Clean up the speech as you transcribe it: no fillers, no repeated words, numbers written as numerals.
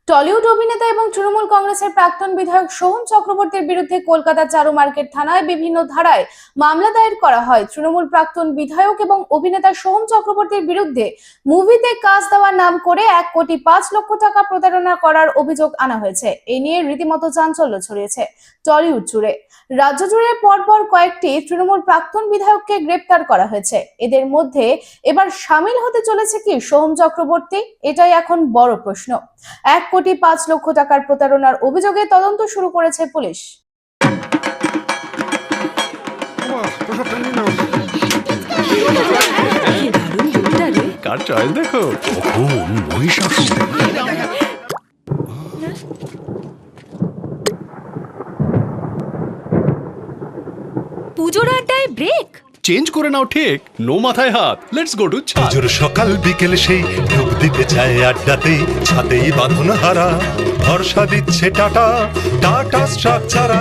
Tollywood অভিনেতা এবং তৃণমূল কংগ্রেসের প্রাক্তন বিধায়ক সোহম চক্রবর্তীর বিরুদ্ধে কলকাতা চারু মার্কেট থানায় বিভিন্ন ধারায় মামলা দায়ের করা হয়। তৃণমূল প্রাক্তন বিধায়ক এবং অভিনেতা সোহম চক্রবর্তীর বিরুদ্ধে মুভিতে কাজ দেওয়ার নাম করে 1,05,00,000 টাকা প্রতারণা করার অভিযোগ আনা হয়েছে। এই নিয়ে রীতিমতো চাঞ্চল্য ছড়িয়েছে টলিউড জুড়ে। রাজ্য জুড়ে পরপর কয়েকটি তৃণমূল প্রাক্তন বিধায়ককে গ্রেপ্তার করা হয়েছে। এদের মধ্যে এবার সামিল হতে চলেছে কি সোহম চক্রবর্তী? এটাই এখন বড় প্রশ্ন। 1,05,00,000 টাকার প্রতারণার অভিযোগে তদন্ত শুরু করেছে পুলিশ। কার চয়েস দেখো, কখন মহিষাসুর। পুজোর আড্ডায় ব্রেক চেঞ্জ করে নাও ঠিক, নো মাথায় হাত। লেটস গো টু ছাদ। পুজোর সকাল বিকেল সেই ডুব দিতে চায় আড্ডাতেই, ছাতেই বাঁধন হারা ভরসা দিচ্ছে টাটা টাটা স্ট্রাকচারা।